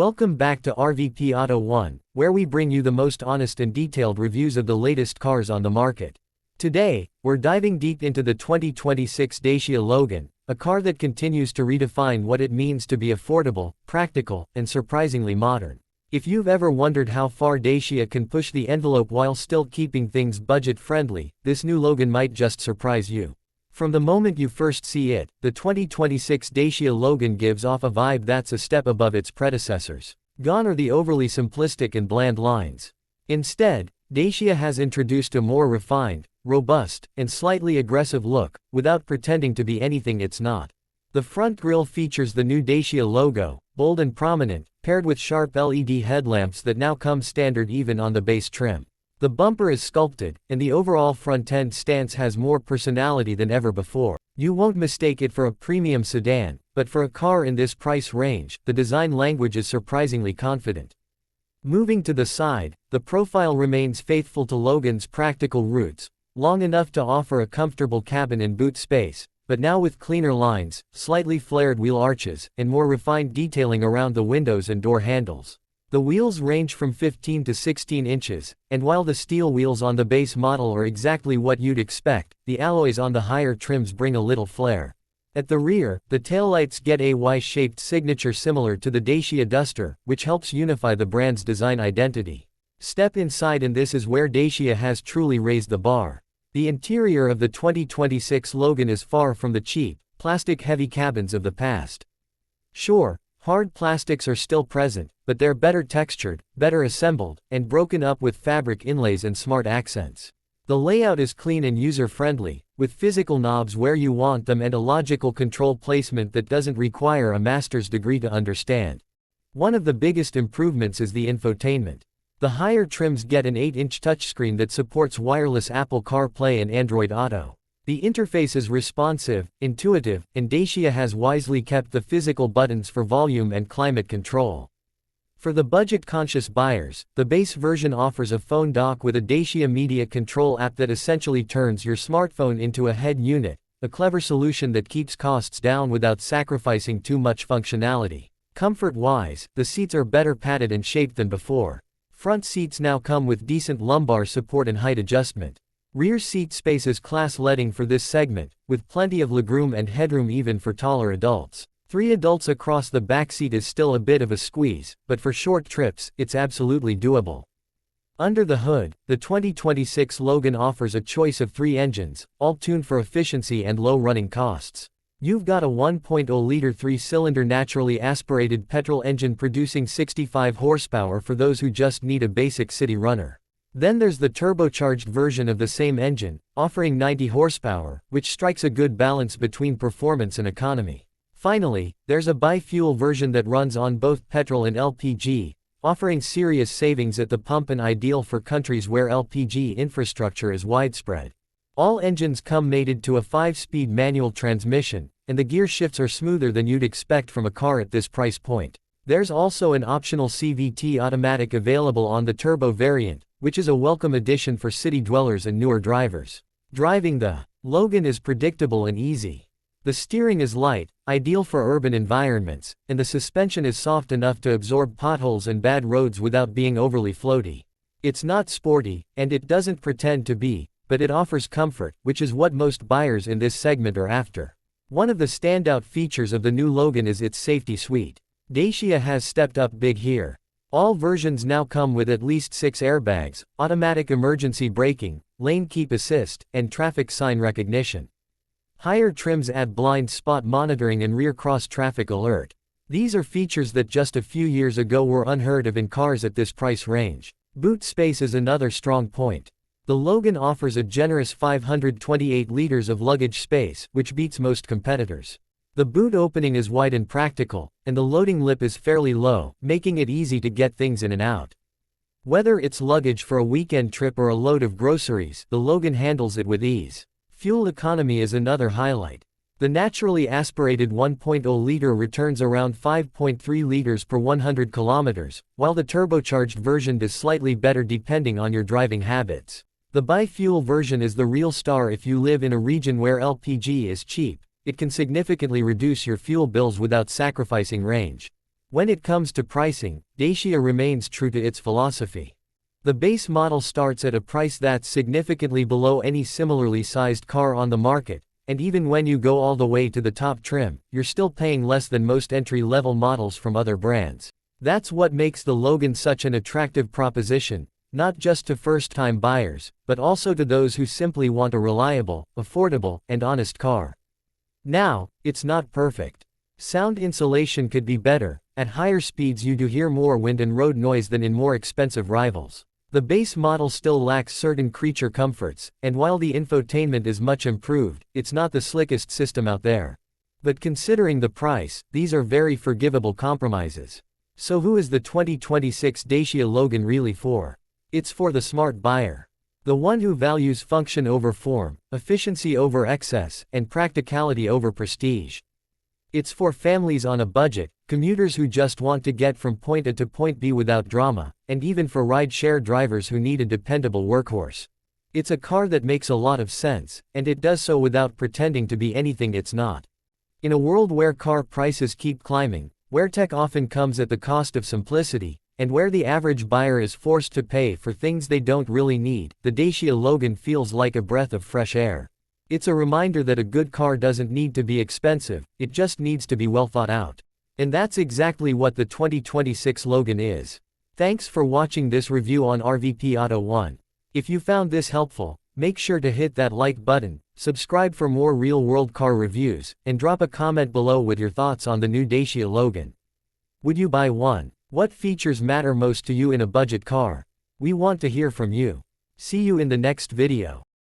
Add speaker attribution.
Speaker 1: Welcome back to RVP Auto1, where we bring you the most honest and detailed reviews of the latest cars on the market. Today, we're diving deep into the 2026 Dacia Logan, a car that continues to redefine what it means to be affordable, practical, and surprisingly modern. If you've ever wondered how far Dacia can push the envelope while still keeping things budget-friendly, this new Logan might just surprise you. From the moment you first see it, the 2026 Dacia Logan gives off a vibe that's a step above its predecessors. Gone are the overly simplistic and bland lines. Instead, Dacia has introduced a more refined, robust, and slightly aggressive look, without pretending to be anything it's not. The front grille features the new Dacia logo, bold and prominent, paired with sharp LED headlamps that now come standard even on the base trim. The bumper is sculpted, and the overall front-end stance has more personality than ever before. You won't mistake it for a premium sedan, but for a car in this price range, the design language is surprisingly confident. Moving to the side, the profile remains faithful to Logan's practical roots, long enough to offer a comfortable cabin and boot space, but now with cleaner lines, slightly flared wheel arches, and more refined detailing around the windows and door handles. The wheels range from 15 to 16 inches, and while the steel wheels on the base model are exactly what you'd expect, the alloys on the higher trims bring a little flair. At the rear, the taillights get a Y-shaped signature similar to the Dacia Duster, which helps unify the brand's design identity. Step inside and this is where Dacia has truly raised the bar. The interior of the 2026 Logan is far from the cheap, plastic-heavy cabins of the past. Sure, hard plastics are still present, but they're better textured, better assembled, and broken up with fabric inlays and smart accents. The layout is clean and user-friendly, with physical knobs where you want them and a logical control placement that doesn't require a master's degree to understand. One of the biggest improvements is the infotainment. The higher trims get an 8-inch touchscreen that supports wireless Apple CarPlay and Android Auto. The interface is responsive, intuitive, and Dacia has wisely kept the physical buttons for volume and climate control. For the budget-conscious buyers, the base version offers a phone dock with a Dacia Media Control app that essentially turns your smartphone into a head unit, a clever solution that keeps costs down without sacrificing too much functionality. Comfort-wise, the seats are better padded and shaped than before. Front seats now come with decent lumbar support and height adjustment. Rear seat space is class-leading for this segment, with plenty of legroom and headroom even for taller adults. 3 adults across the backseat is still a bit of a squeeze, but for short trips, it's absolutely doable. Under the hood, the 2026 Logan offers a choice of 3 engines, all tuned for efficiency and low running costs. You've got a 1.0-liter 3-cylinder naturally aspirated petrol engine producing 65 horsepower for those who just need a basic city runner. Then there's the turbocharged version of the same engine, offering 90 horsepower, which strikes a good balance between performance and economy. Finally, there's a bi-fuel version that runs on both petrol and LPG, offering serious savings at the pump and ideal for countries where LPG infrastructure is widespread. All engines come mated to a 5-speed manual transmission, and the gear shifts are smoother than you'd expect from a car at this price point. There's also an optional CVT automatic available on the turbo variant, which is a welcome addition for city dwellers and newer drivers. Driving the Logan is predictable and easy. The steering is light, ideal for urban environments, and the suspension is soft enough to absorb potholes and bad roads without being overly floaty. It's not sporty, and it doesn't pretend to be, but it offers comfort, which is what most buyers in this segment are after. One of the standout features of the new Logan is its safety suite. Dacia has stepped up big here. All versions now come with at least 6 airbags, automatic emergency braking, lane keep assist, and traffic sign recognition. Higher trims add blind spot monitoring and rear cross-traffic alert. These are features that just a few years ago were unheard of in cars at this price range. Boot space is another strong point. The Logan offers a generous 528 liters of luggage space, which beats most competitors. The boot opening is wide and practical, and the loading lip is fairly low, making it easy to get things in and out. Whether it's luggage for a weekend trip or a load of groceries, the Logan handles it with ease. Fuel economy is another highlight. The naturally aspirated 1.0-liter returns around 5.3 liters per 100 kilometers, while the turbocharged version does slightly better depending on your driving habits. The bi-fuel version is the real star if you live in a region where LPG is cheap. It can significantly reduce your fuel bills without sacrificing range. When it comes to pricing, Dacia remains true to its philosophy. The base model starts at a price that's significantly below any similarly sized car on the market, and even when you go all the way to the top trim, you're still paying less than most entry-level models from other brands. That's what makes the Logan such an attractive proposition, not just to first-time buyers, but also to those who simply want a reliable, affordable, and honest car. Now, it's not perfect. Sound insulation could be better. At higher speeds you do hear more wind and road noise than in more expensive rivals. The base model still lacks certain creature comforts, and while the infotainment is much improved, it's not the slickest system out there. But considering the price, these are very forgivable compromises. So who is the 2026 Dacia Logan really for? It's for the smart buyer. The one who values function over form, efficiency over excess, and practicality over prestige. It's for families on a budget, commuters who just want to get from point A to point B without drama, and even for ride-share drivers who need a dependable workhorse. It's a car that makes a lot of sense, and it does so without pretending to be anything it's not. In a world where car prices keep climbing, where tech often comes at the cost of simplicity, and where the average buyer is forced to pay for things they don't really need, the Dacia Logan feels like a breath of fresh air. It's a reminder that a good car doesn't need to be expensive, it just needs to be well thought out. And that's exactly what the 2026 Logan is. Thanks for watching this review on RVP Auto1. If you found this helpful, make sure to hit that like button, subscribe for more real-world car reviews, and drop a comment below with your thoughts on the new Dacia Logan. Would you buy one? What features matter most to you in a budget car? We want to hear from you. See you in the next video.